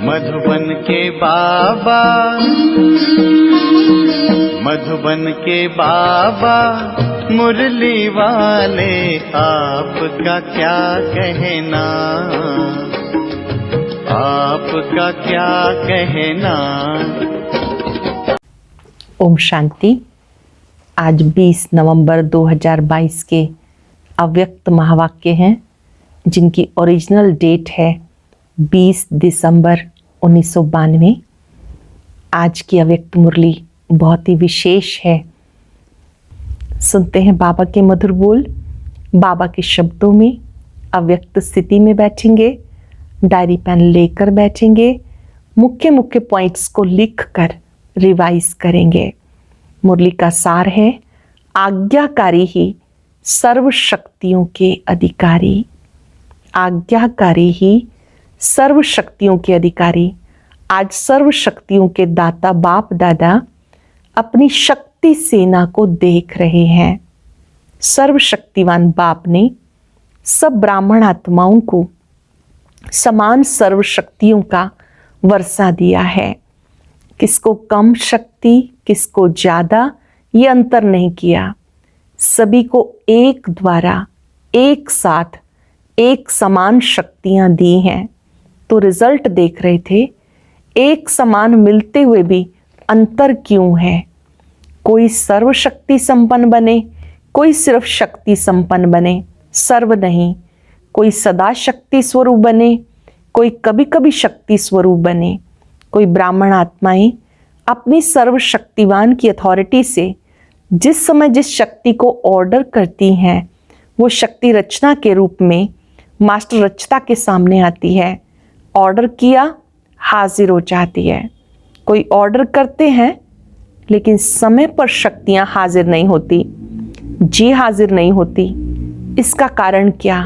मधुबन के बाबा, मधुबन के बाबा मुरली वाले, आपका क्या कहना, आपका क्या कहना। ओम शांति। आज 20 नवंबर 2022 के अव्यक्त महावाक्य हैं, जिनकी ओरिजिनल डेट है 20 दिसंबर 1992। आज की अव्यक्त मुरली बहुत ही विशेष है। सुनते हैं बाबा के मधुर बोल। बाबा के शब्दों में अव्यक्त स्थिति में बैठेंगे, डायरी पेन लेकर बैठेंगे, मुख्य मुख्य पॉइंट्स को लिखकर रिवाइज करेंगे। मुरली का सार है, आज्ञाकारी ही सर्व शक्तियों के अधिकारी, आज्ञाकारी ही सर्व शक्तियों के अधिकारी। आज सर्व शक्तियों के दाता बाप दादा अपनी शक्ति सेना को देख रहे हैं। सर्वशक्तिवान बाप ने सब ब्राह्मण आत्माओं को समान सर्व शक्तियों का वर्षा दिया है। किसको कम शक्ति, किसको ज़्यादा, ये अंतर नहीं किया। सभी को एक द्वारा एक साथ एक समान शक्तियां दी हैं। तो रिजल्ट देख रहे थे, एक समान मिलते हुए भी अंतर क्यों है। कोई सर्वशक्ति संपन्न बने, कोई सिर्फ शक्ति संपन्न बने, सर्व नहीं। कोई सदा शक्ति स्वरूप बने, कोई कभी कभी शक्ति स्वरूप बने। कोई ब्राह्मण आत्माएं अपनी सर्वशक्तिवान की अथॉरिटी से जिस समय जिस शक्ति को ऑर्डर करती हैं, वो शक्ति रचना के रूप में मास्टर रचता के सामने आती है। ऑर्डर किया, हाजिर हो जाती है। कोई ऑर्डर करते हैं लेकिन समय पर शक्तियां हाजिर नहीं होती, जी हाजिर नहीं होती। इसका कारण क्या?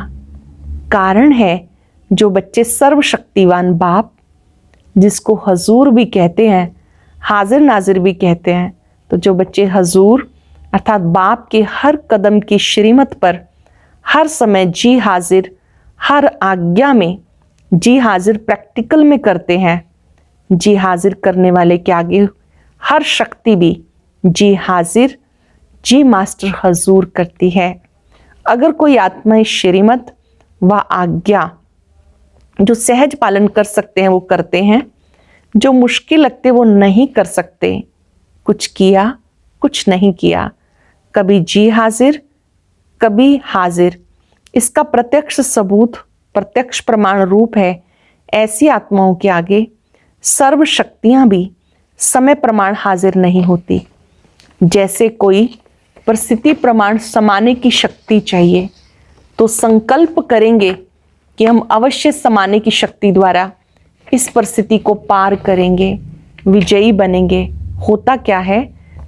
कारण है जो बच्चे सर्वशक्तिवान बाप, जिसको हजूर भी कहते हैं, हाजिर नाजिर भी कहते हैं, तो जो बच्चे हजूर अर्थात बाप के हर कदम की श्रीमत पर हर समय जी हाजिर, हर आज्ञा में जी हाजिर प्रैक्टिकल में करते हैं। जी हाजिर करने वाले के आगे हर शक्ति भी जी हाजिर, जी मास्टर हजूर करती है। अगर कोई आत्मा श्रीमत व आज्ञा जो सहज पालन कर सकते हैं वो करते हैं, जो मुश्किल लगते वो नहीं कर सकते। कुछ किया, कुछ नहीं किया, कभी जी हाजिर, कभी हाजिर। इसका प्रत्यक्ष सबूत, प्रत्यक्ष प्रमाण रूप है। ऐसी आत्माओं के आगे सर्व शक्तियां भी समय प्रमाण हाजिर नहीं होती। जैसे कोई परिस्थिति प्रमाण समाने की शक्ति चाहिए, तो संकल्प करेंगे कि हम अवश्य समाने की शक्ति द्वारा इस परिस्थिति को पार करेंगे, विजयी बनेंगे। होता क्या है,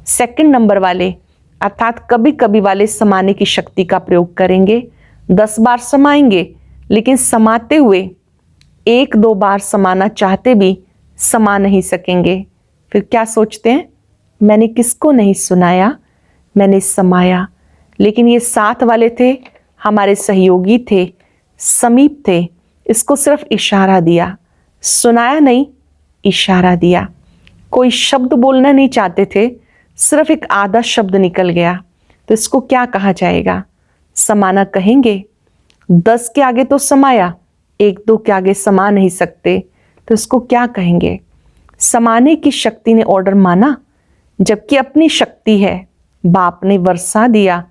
सेकंड नंबर वाले अर्थात कभी कभी वाले समाने की शक्ति का प्रयोग करेंगे। 10 बार समाएंगे, लेकिन समाते हुए 1-2 बार समाना चाहते भी समा नहीं सकेंगे। फिर क्या सोचते हैं, मैंने किसको नहीं सुनाया, मैंने समाया। लेकिन ये साथ वाले थे, हमारे सहयोगी थे, समीप थे, इसको सिर्फ इशारा दिया, सुनाया नहीं, इशारा दिया। कोई शब्द बोलना नहीं चाहते थे, सिर्फ एक आधा शब्द निकल गया, तो इसको क्या कहा जाएगा? समाना कहेंगे। 10 के आगे तो समाया, 1-2 के आगे समा नहीं सकते, तो इसको क्या कहेंगे? समाने की शक्ति ने ऑर्डर माना, जबकि अपनी शक्ति है। बाप ने वर्षा दिया,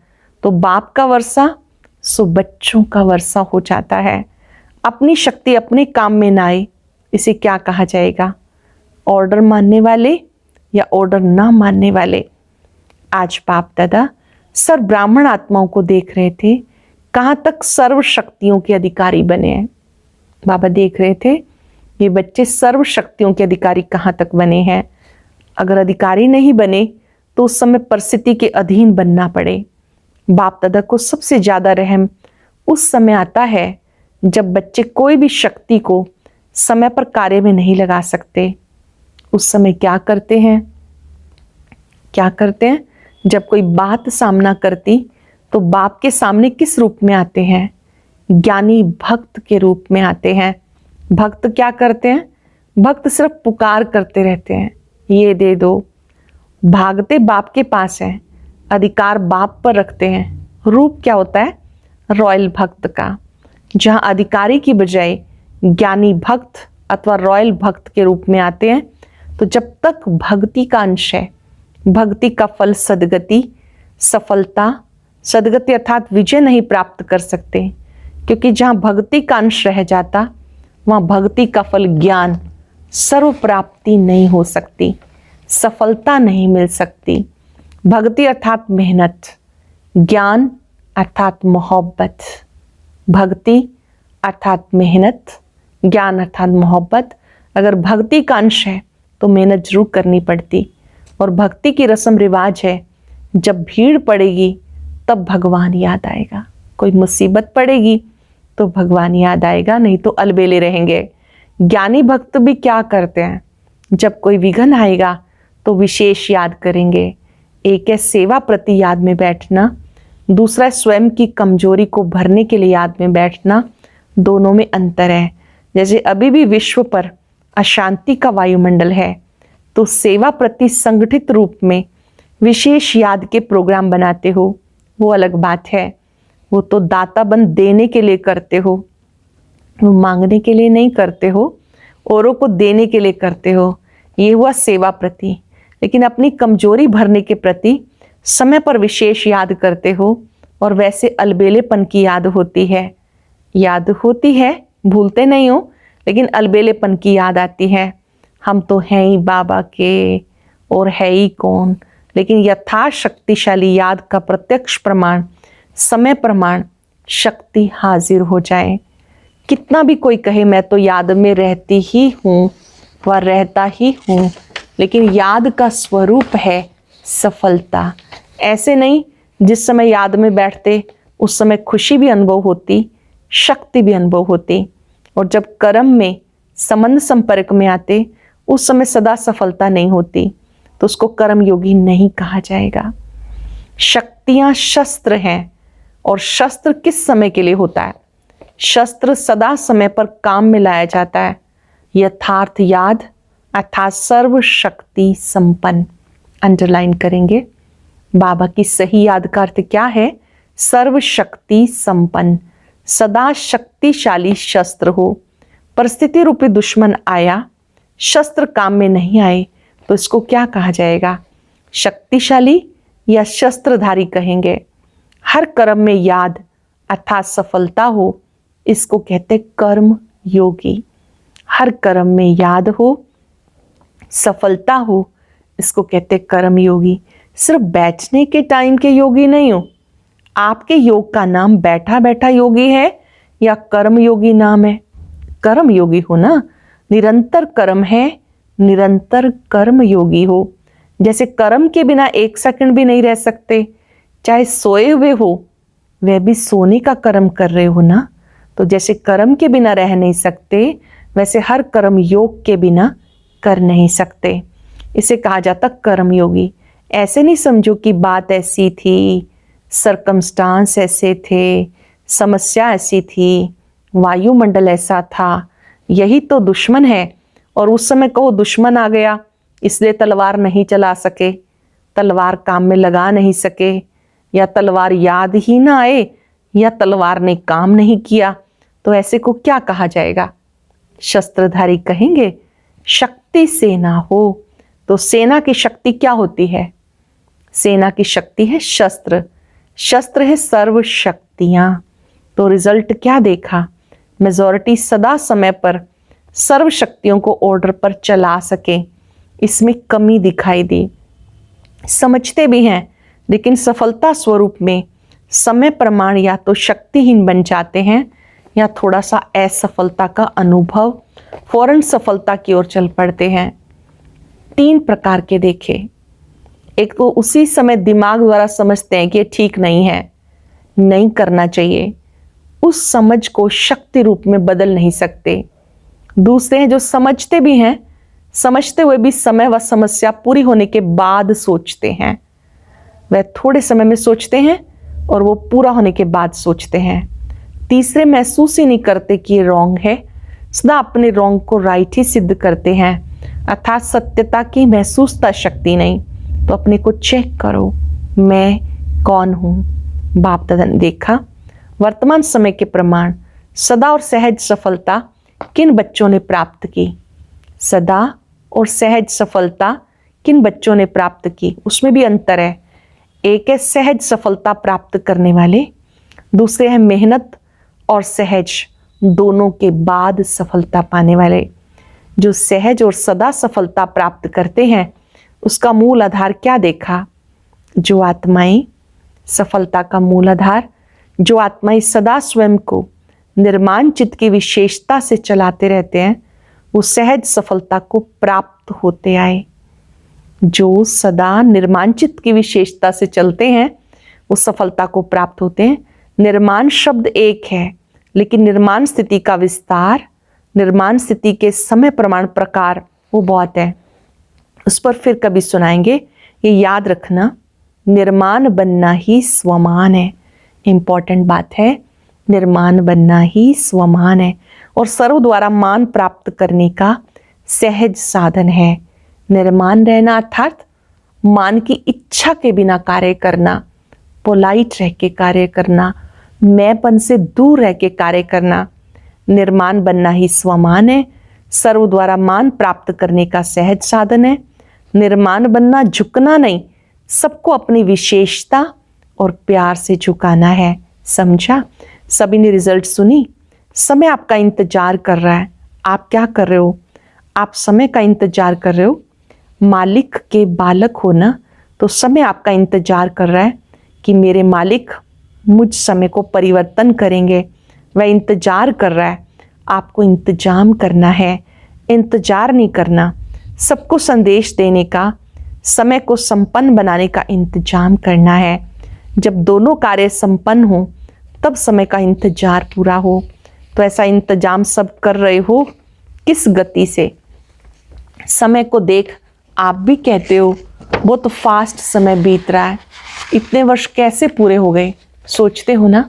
तो बाप का वर्षा सो बच्चों का वर्षा हो जाता है। अपनी शक्ति अपने काम में ना आए, इसे क्या कहा जाएगा? ऑर्डर मानने वाले या ऑर्डर ना मानने वाले। आज बाप दादा सर्व ब्राह्मण आत्माओं को देख रहे थे, कहाँ तक सर्व शक्तियों के अधिकारी बने हैं। बाबा देख रहे थे ये बच्चे सर्व शक्तियों के अधिकारी कहाँ तक बने हैं। अगर अधिकारी नहीं बने तो उस समय परिस्थिति के अधीन बनना पड़े। बाप दादा को सबसे ज़्यादा रहम उस समय आता है जब बच्चे कोई भी शक्ति को समय पर कार्य में नहीं लगा सकते। उस समय क्या करते हैं? क्या करते हैं? जब कोई बात सामना करती तो बाप के सामने किस रूप में आते हैं? ज्ञानी भक्त के रूप में आते हैं। भक्त क्या करते हैं? भक्त सिर्फ पुकार करते रहते हैं, ये दे दो। भागते बाप के पास हैं, अधिकार बाप पर रखते हैं। रूप क्या होता है? रॉयल भक्त का, जहां अधिकारी की बजाय ज्ञानी भक्त अथवा रॉयल भक्त के रूप में आते हैं। तो जब तक भक्ति का अंश है, भक्ति का फल सद्गति, सफलता, सद्गति अर्थात विजय नहीं प्राप्त कर सकते, क्योंकि जहाँ भक्ति का अंश रह जाता वहाँ भक्ति का फल ज्ञान, सर्व प्राप्ति नहीं हो सकती, सफलता नहीं मिल सकती। भक्ति अर्थात मेहनत, ज्ञान अर्थात मोहब्बत। भक्ति अर्थात मेहनत, ज्ञान अर्थात मोहब्बत। अगर भक्ति का अंश है तो मेहनत जरूर करनी पड़ती। और भक्ति की रस्म रिवाज है, जब भीड़ पड़ेगी तब भगवान याद आएगा। कोई मुसीबत पड़ेगी तो भगवान याद आएगा, नहीं तो अलबेले रहेंगे। ज्ञानी भक्त भी क्या करते हैं? जब कोई विघ्न आएगा तो विशेष याद करेंगे। एक है सेवा प्रति याद में बैठना, दूसरा है स्वयं की कमजोरी को भरने के लिए याद में बैठना। दोनों में अंतर है। जैसे अभी भी विश्व पर अशांति का वायुमंडल है, तो सेवा प्रति संगठित रूप में विशेष याद के प्रोग्राम बनाते हो, वो अलग बात है। वो तो दाता बन देने के लिए करते हो, वो मांगने के लिए नहीं करते हो, औरों को देने के लिए करते हो। ये हुआ सेवा प्रति। लेकिन अपनी कमजोरी भरने के प्रति समय पर विशेष याद करते हो, और वैसे अलबेलेपन की याद होती है, भूलते नहीं हो, लेकिन अलबेलेपन की याद आती है। हम तो हैं ही बाबा के, और है ही कौन। लेकिन यथाशक्तिशाली याद का प्रत्यक्ष प्रमाण, समय प्रमाण, शक्ति हाजिर हो जाए। कितना भी कोई कहे मैं तो याद में रहती ही हूँ व रहता ही हूँ, लेकिन याद का स्वरूप है सफलता। ऐसे नहीं जिस समय याद में बैठते उस समय खुशी भी अनुभव होती, शक्ति भी अनुभव होती, और जब कर्म में संबंध संपर्क में आते उस समय सदा सफलता नहीं होती, तो उसको कर्म योगी नहीं कहा जाएगा। शक्तियां शस्त्र हैं, और शस्त्र किस समय के लिए होता है? शस्त्र सदा समय पर काम में लाया जाता है। यथार्थ याद अर्थात सर्व शक्ति संपन्न, अंडरलाइन करेंगे। बाबा की सही याद का अर्थ क्या है? सर्व शक्ति संपन्न, सदा शक्तिशाली शस्त्र हो। परिस्थिति रूपी दुश्मन आया, शस्त्र काम में नहीं आए, तो इसको क्या कहा जाएगा? शक्तिशाली या शस्त्रधारी कहेंगे। हर कर्म में याद अर्थात सफलता हो, इसको कहते कर्म योगी। हर कर्म में याद हो, सफलता हो, इसको कहते कर्म योगी। सिर्फ बैठने के टाइम के योगी नहीं हो। आपके योग का नाम बैठा बैठा योगी है या कर्म योगी नाम है? कर्म योगी हो ना, निरंतर कर्म है, निरंतर कर्म योगी हो। जैसे कर्म के बिना एक सेकंड भी नहीं रह सकते, चाहे सोए हुए हो, वह भी सोने का कर्म कर रहे हो ना। तो जैसे कर्म के बिना रह नहीं सकते, वैसे हर कर्म योग के बिना कर नहीं सकते। इसे कहा जाता कर्म योगी। ऐसे नहीं समझो कि बात ऐसी थी, सरकमस्टांस ऐसे थे, समस्या ऐसी थी, वायुमंडल ऐसा था, यही तो दुश्मन है, और उस समय कहो दुश्मन आ गया इसलिए तलवार नहीं चला सके, तलवार काम में लगा नहीं सके, या तलवार याद ही ना आए, या तलवार ने काम नहीं किया, तो ऐसे को क्या कहा जाएगा? शस्त्रधारी कहेंगे। शक्ति सेना हो, तो सेना की शक्ति क्या होती है? सेना की शक्ति है शस्त्र, शस्त्र है सर्व शक्तियां। तो रिजल्ट क्या देखा? मेजॉरिटी सदा समय पर सर्व शक्तियों को ऑर्डर पर चला सके, इसमें कमी दिखाई दी। समझते भी हैं, लेकिन सफलता स्वरूप में समय प्रमाण या तो शक्तिहीन बन जाते हैं, या थोड़ा सा असफलता का अनुभव, फौरन सफलता की ओर चल पड़ते हैं। 3 प्रकार के देखे। एक तो उसी समय दिमाग द्वारा समझते हैं कि ये ठीक नहीं है, नहीं करना चाहिए, उस समझ को शक्ति रूप में बदल नहीं सकते। दूसरे हैं जो समझते भी हैं, समझते हुए भी समय व समस्या पूरी होने के बाद सोचते हैं। वह थोड़े समय में सोचते हैं और वो पूरा होने के बाद सोचते हैं। तीसरे महसूस ही नहीं करते कि ये रॉन्ग है, सदा अपने रॉन्ग को राइट ही सिद्ध करते हैं, अर्थात सत्यता की महसूसता शक्ति नहीं। तो अपने को चेक करो, मैं कौन हूँ। बाप दादा ने देखा वर्तमान समय के प्रमाण सदा और सहज सफलता किन बच्चों ने प्राप्त की। सदा और सहज सफलता किन बच्चों ने प्राप्त की, उसमें भी अंतर है। एक है सहज सफलता प्राप्त करने वाले, दूसरे है मेहनत और सहज दोनों के बाद सफलता पाने वाले। जो सहज और सदा सफलता प्राप्त करते हैं उसका मूल आधार क्या देखा। जो आत्माएं सफलता का मूल आधार, जो आत्माएं सदा स्वयं को निर्माण चित्त की विशेषता से चलाते रहते हैं, वो सहज सफलता को प्राप्त होते आए। जो सदा निर्माण चित्त की विशेषता से चलते हैं वो सफलता को प्राप्त होते हैं। निर्माण शब्द एक है, लेकिन निर्माण स्थिति का विस्तार, निर्माण स्थिति के समय प्रमाण प्रकार वो बहुत है। उस पर फिर कभी सुनाएंगे। ये याद रखना, निर्माण बनना ही स्वमान है। इंपॉर्टेंट बात है, निर्माण बनना ही स्वमान है और सर्व द्वारा मान प्राप्त करने का सहज साधन है। निर्माण रहना अर्थात मान की इच्छा के बिना कार्य करना, पोलाइट रह के कार्य करना, मैंपन से दूर रह के कार्य करना। निर्माण बनना ही स्वमान है, सर्व द्वारा मान प्राप्त करने का सहज साधन है। निर्माण बनना झुकना नहीं, सबको अपनी विशेषता और प्यार से झुकाना है। समझा? सभी ने रिजल्ट सुनी। समय आपका इंतजार कर रहा है। आप क्या कर रहे हो? आप समय का इंतजार कर रहे हो। मालिक के बालक हो ना, तो समय आपका इंतजार कर रहा है कि मेरे मालिक मुझ समय को परिवर्तन करेंगे। वह इंतजार कर रहा है। आपको इंतजाम करना है, इंतजार नहीं करना। सबको संदेश देने का, समय को संपन्न बनाने का इंतजाम करना है। जब दोनों कार्य संपन्न हो तब समय का इंतजार पूरा हो। तो ऐसा इंतजाम सब कर रहे हो किस गति से? समय को देख आप भी कहते हो वो तो फास्ट समय बीत रहा है, इतने वर्ष कैसे पूरे हो गए? सोचते हो ना?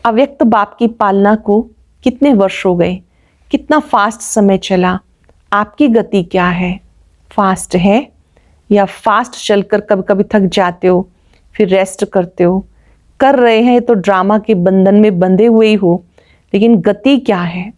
अव्यक्त बाप की पालना को कितने वर्ष हो गए, कितना फास्ट समय चला। आपकी गति क्या है? फास्ट है या फास्ट चलकर कभी कभी थक जाते हो फिर रेस्ट करते हो? कर रहे हैं तो ड्रामा के बंधन में बंधे हुए ही हो, लेकिन गति क्या है?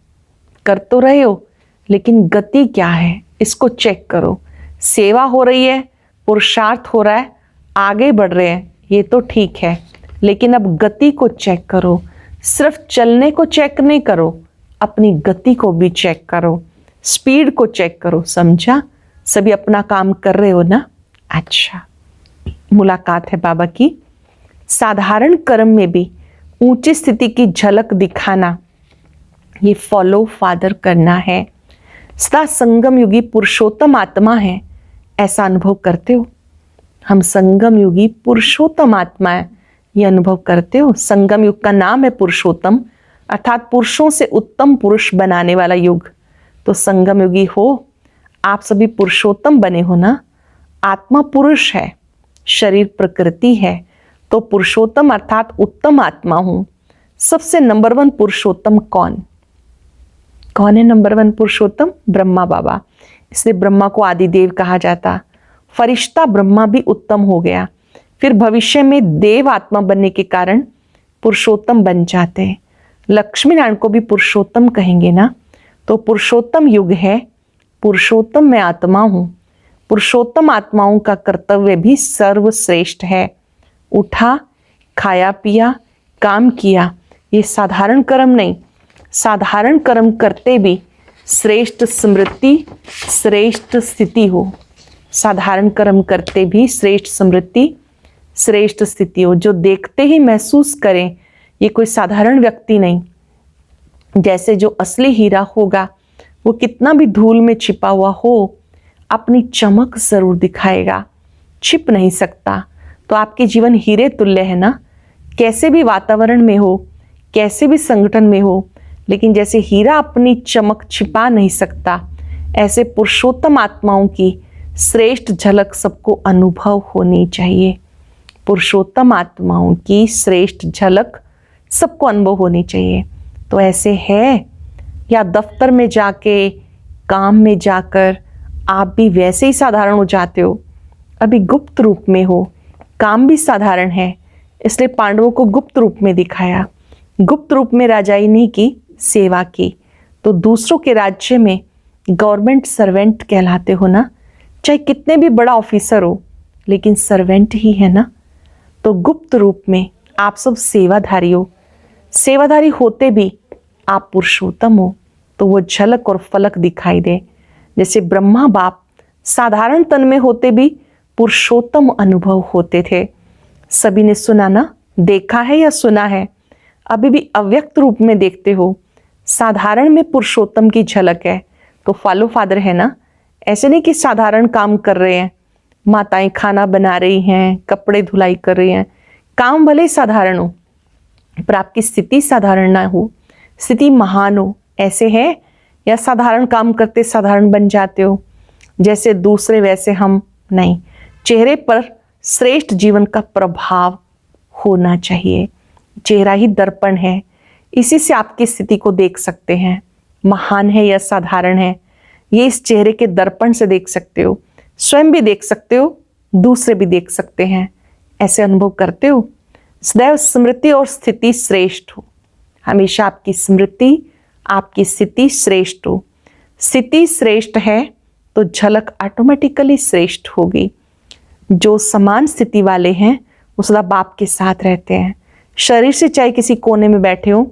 कर तो रहे हो लेकिन गति क्या है? इसको चेक करो। सेवा हो रही है, पुरुषार्थ हो रहा है, आगे बढ़ रहे हैं, ये तो ठीक है, लेकिन अब गति को चेक करो। सिर्फ चलने को चेक नहीं करो, अपनी गति को भी चेक करो, स्पीड को चेक करो। समझा? सभी अपना काम कर रहे हो ना? अच्छा, मुलाकात है बाबा की। साधारण कर्म में भी ऊंची स्थिति की झलक दिखाना, ये फॉलो फादर करना है। सदा संगम युगी पुरुषोत्तम आत्मा है, ऐसा अनुभव करते हो? हम संगम युगी पुरुषोत्तम आत्मा है, ये अनुभव करते हो? संगम युग का नाम है पुरुषोत्तम, अर्थात पुरुषों से उत्तम पुरुष बनाने वाला युग। तो संगम युगी हो, आप सभी पुरुषोत्तम बने हो ना? आत्मा पुरुष है, शरीर प्रकृति है, तो पुरुषोत्तम अर्थात उत्तम आत्मा हूं। सबसे नंबर 1 पुरुषोत्तम कौन है? नंबर 1 पुरुषोत्तम ब्रह्मा बाबा। इसलिए ब्रह्मा को आदिदेव कहा जाता। फरिश्ता ब्रह्मा भी उत्तम हो गया, फिर भविष्य में देव आत्मा बनने के कारण पुरुषोत्तम बन जाते हैं। लक्ष्मी नारायण को भी पुरुषोत्तम कहेंगे ना? तो पुरुषोत्तम युग है, पुरुषोत्तम मैं आत्मा हूं। पुरुषोत्तम आत्माओं का कर्तव्य भी सर्वश्रेष्ठ है। उठा, खाया पिया, काम किया, ये साधारण कर्म नहीं। साधारण कर्म करते भी श्रेष्ठ स्मृति, श्रेष्ठ स्थिति हो। साधारण कर्म करते भी श्रेष्ठ स्मृति, श्रेष्ठ स्थिति हो। जो देखते ही महसूस करें ये कोई साधारण व्यक्ति नहीं। जैसे जो असली हीरा होगा वो कितना भी धूल में छिपा हुआ हो, अपनी चमक जरूर दिखाएगा, छिप नहीं सकता। तो आपके जीवन हीरे तुल्य है ना? कैसे भी वातावरण में हो, कैसे भी संगठन में हो, लेकिन जैसे हीरा अपनी चमक छिपा नहीं सकता, ऐसे पुरुषोत्तम आत्माओं की श्रेष्ठ झलक सबको अनुभव होनी चाहिए। पुरुषोत्तम आत्माओं की श्रेष्ठ झलक सबको अनुभव होनी चाहिए। तो ऐसे है या दफ्तर में जाके, काम में जाकर आप भी वैसे ही साधारण हो जाते हो। अभी गुप्त रूप में हो, काम भी साधारण है, इसलिए पांडवों को गुप्त रूप में दिखाया। गुप्त रूप में राजाइनी की सेवा की, तो दूसरों के राज्य में गवर्नमेंट सर्वेंट कहलाते हो ना। चाहे कितने भी बड़ा ऑफिसर हो, लेकिन सर्वेंट ही है ना। तो गुप्त रूप में आप सब सेवाधारी हो। सेवाधारी होते भी आप पुरुषोत्तम हो, तो वो झलक और फलक दिखाई दे। जैसे ब्रह्मा बाप साधारण तन में होते भी पुरुषोत्तम अनुभव होते थे। सभी ने सुना ना, देखा है या सुना है? अभी भी अव्यक्त रूप में देखते हो, साधारण में पुरुषोत्तम की झलक है, तो फॉलो फादर है ना। ऐसे नहीं कि साधारण काम कर रहे हैं, माताएं खाना बना रही हैं, कपड़े धुलाई कर रही हैं, काम भले ही साधारण हो पर आपकी स्थिति साधारण ना हो, स्थिति महान हो। ऐसे है या साधारण काम करते साधारण बन जाते हो? जैसे दूसरे वैसे हम नहीं। चेहरे पर श्रेष्ठ जीवन का प्रभाव होना चाहिए। चेहरा ही दर्पण है, इसी से आपकी स्थिति को देख सकते हैं, महान है या साधारण है। ये इस चेहरे के दर्पण से देख सकते हो, स्वयं भी देख सकते हो, दूसरे भी देख सकते हैं। ऐसे अनुभव करते हो। सदैव स्मृति और स्थिति श्रेष्ठ हो। हमेशा आपकी स्मृति, आपकी स्थिति श्रेष्ठ हो। स्थिति श्रेष्ठ है तो झलक ऑटोमेटिकली श्रेष्ठ होगी। जो समान स्थिति वाले हैं वो सदा बाप के साथ रहते हैं। शरीर से चाहे किसी कोने में बैठे हो,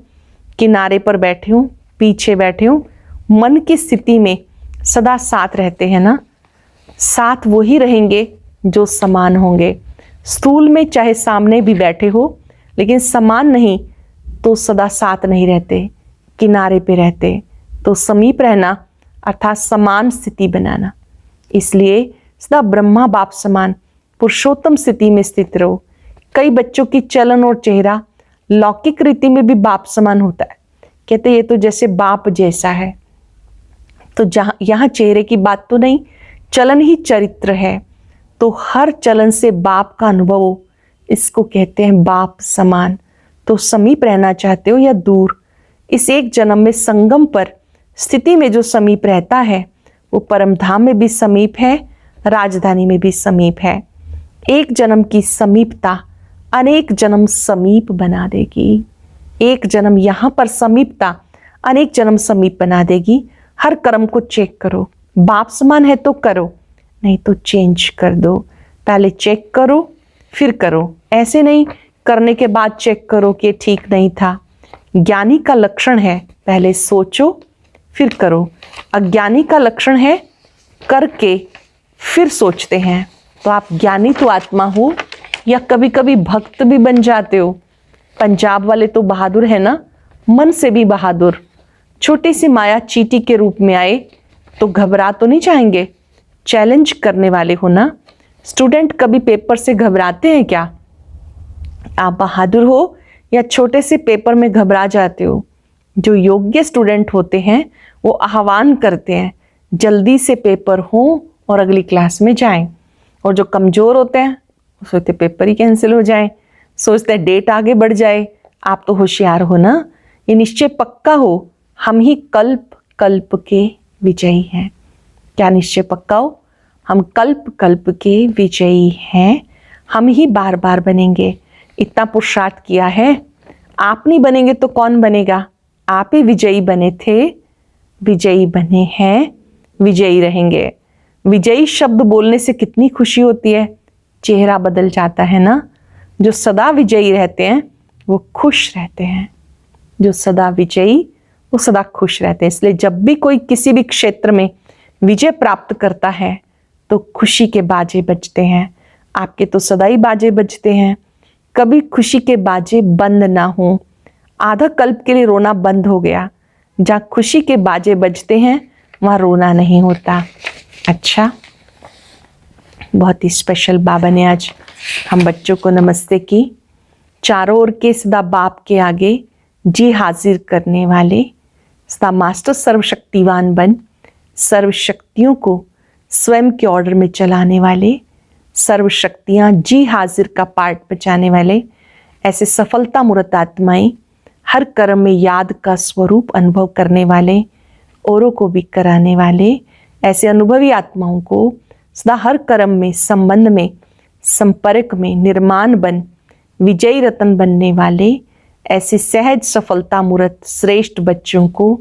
किनारे पर बैठे हो, पीछे बैठे हो, मन की स्थिति में सदा साथ रहते हैं ना। साथ वही रहेंगे जो समान होंगे। स्थूल में चाहे सामने भी बैठे हो, लेकिन समान नहीं तो सदा साथ नहीं रहते, किनारे पे रहते। तो समीप रहना अर्थात समान स्थिति बनाना। इसलिए सदा ब्रह्मा बाप समान पुरुषोत्तम स्थिति में स्थित रहो। कई बच्चों की चलन और चेहरा लौकिक रीति में भी बाप समान होता है, कहते ये तो जैसे बाप जैसा है। तो यहाँ चेहरे की बात तो नहीं, चलन ही चरित्र है। तो हर चलन से बाप का अनुभव हो, इसको कहते हैं बाप समान। तो समीप रहना चाहते हो या दूर, इस एक जन्म में संगम पर स्थिति में जो समीप रहता है वो परम धाम में भी समीप है, राजधानी में भी समीप है। एक जन्म की समीपता अनेक जन्म समीप बना देगी। एक जन्म यहाँ पर समीपता अनेक जन्म समीप बना देगी। हर कर्म को चेक करो, बाप समान है तो करो, नहीं तो चेंज कर दो। पहले चेक करो फिर करो, ऐसे नहीं करने के बाद चेक करो कि ठीक नहीं था। ज्ञानी का लक्षण है पहले सोचो फिर करो, अज्ञानी का लक्षण है करके फिर सोचते हैं। तो आप ज्ञानी तो आत्मा हो या कभी कभी भक्त भी बन जाते हो। पंजाब वाले तो बहादुर है ना, मन से भी बहादुर। छोटी सी माया चींटी के रूप में आए तो घबरा तो नहीं जाएंगे, चैलेंज करने वाले हो ना। स्टूडेंट कभी पेपर से घबराते हैं क्या? आप बहादुर हो या छोटे से पेपर में घबरा जाते हो? जो योग्य स्टूडेंट होते हैं वो आह्वान करते हैं जल्दी से पेपर हो और अगली क्लास में जाएं। और जो कमजोर होते हैं वो सोचते पेपर ही कैंसिल हो जाए, सोचते हैं डेट आगे बढ़ जाए। आप तो होशियार हो ना, ये निश्चय पक्का हो, हम ही कल्प कल्प के विजयी हैं। क्या निश्चय पक्का हो? हम कल्प कल्प के विजयी हैं, हम ही बार बार बनेंगे। इतना पुरुषार्थ किया है, आप नहीं बनेंगे तो कौन बनेगा? आप ही विजयी बने थे, विजयी बने हैं, विजयी रहेंगे। विजयी शब्द बोलने से कितनी खुशी होती है, चेहरा बदल जाता है ना। जो सदा विजयी रहते हैं वो खुश रहते हैं, जो सदा विजयी वो सदा खुश रहते हैं। इसलिए जब भी कोई किसी भी क्षेत्र में विजय प्राप्त करता है तो खुशी के बाजे बजते हैं। आपके तो सदा ही बाजे बजते हैं, कभी खुशी के बाजे बंद ना हो। आधा कल्प के लिए रोना बंद हो गया, जहाँ खुशी के बाजे बजते हैं वहाँ रोना नहीं होता। अच्छा, बहुत ही स्पेशल बाबा ने आज हम बच्चों को नमस्ते की। चारों ओर के सदा बाप के आगे जी हाजिर करने वाले, सदा मास्टर सर्वशक्तिवान बन सर्वशक्तियों को स्वयं के ऑर्डर में चलाने वाले, सर्वशक्तियाँ जी हाजिर का पार्ट बचाने वाले, ऐसे सफलता मूर्त आत्माएं हर कर्म में याद का स्वरूप अनुभव करने वाले, औरों को भी कराने वाले ऐसे अनुभवी आत्माओं को सदा हर कर्म में, संबंध में, संपर्क में निर्माण बन विजयी रत्न बनने वाले ऐसे सहज सफलता मूर्त श्रेष्ठ बच्चों को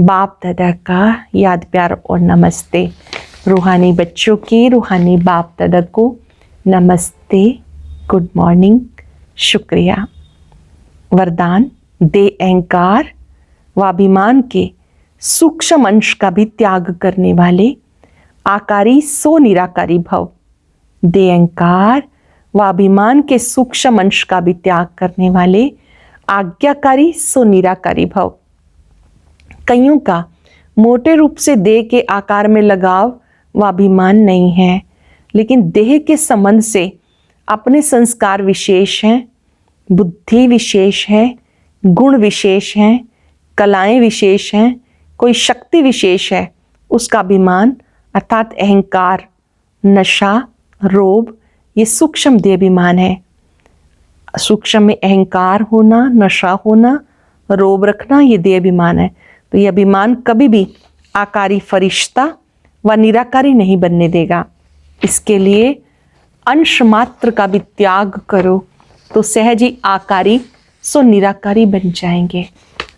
बाप दादा का याद प्यार और नमस्ते। रूहानी बच्चों के रूहानी बाप दादा को नमस्ते, गुड मॉर्निंग, शुक्रिया। वरदान, दे अहंकार व अभिमान के सूक्ष्म अंश का भी त्याग करने वाले आकारी सो निराकारी भव। दे अहंकार व अभिमान के सूक्ष्म अंश का भी त्याग करने वाले आज्ञाकारी सो निराकारी भव। कईयों का मोटे रूप से देह के आकार में लगाव व अभिमान नहीं है, लेकिन देह के संबंध से अपने संस्कार विशेष हैं, बुद्धि विशेष है, गुण विशेष हैं, कलाएं विशेष हैं, कोई शक्ति विशेष है, उसका अभिमान अर्थात अहंकार, नशा, रोब, ये सूक्ष्म देह अभिमान है। सूक्ष्म में अहंकार होना, नशा होना, रोब रखना, ये देह अभिमान है। तो ये अभिमान कभी भी आकारी फरिश्ता व निराकारी नहीं बनने देगा। इसके लिए अंश मात्र का भी त्याग करो तो सहज ही आकारी सो निराकारी बन जाएंगे।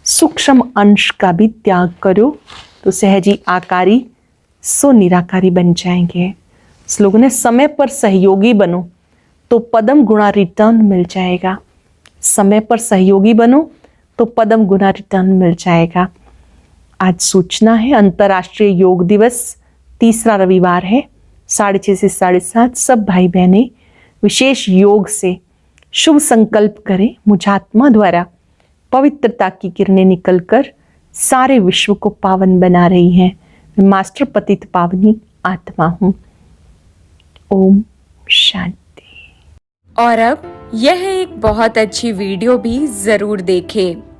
सूक्ष्म अंश का भी त्याग करो तो सहज ही आकारी सो निराकारी बन जाएंगे। श्लोक ने समय पर सहयोगी बनो तो पदम गुणा रिटर्न मिल जाएगा। समय पर सहयोगी बनो तो पदम गुणा रिटर्न मिल जाएगा। आज सूचना है, अंतर्राष्ट्रीय योग दिवस, तीसरा रविवार है, 6:30 से 7:30 सब भाई बहनें विशेष योग से शुभ संकल्प करें। मुझात्मा द्वारा पवित्रता की किरणें निकलकर सारे विश्व को पावन बना रही हैं। मैं मास्टर पतित पावनी आत्मा हूँ। ओम शांति। और अब यह एक बहुत अच्छी वीडियो भी जरूर देखें।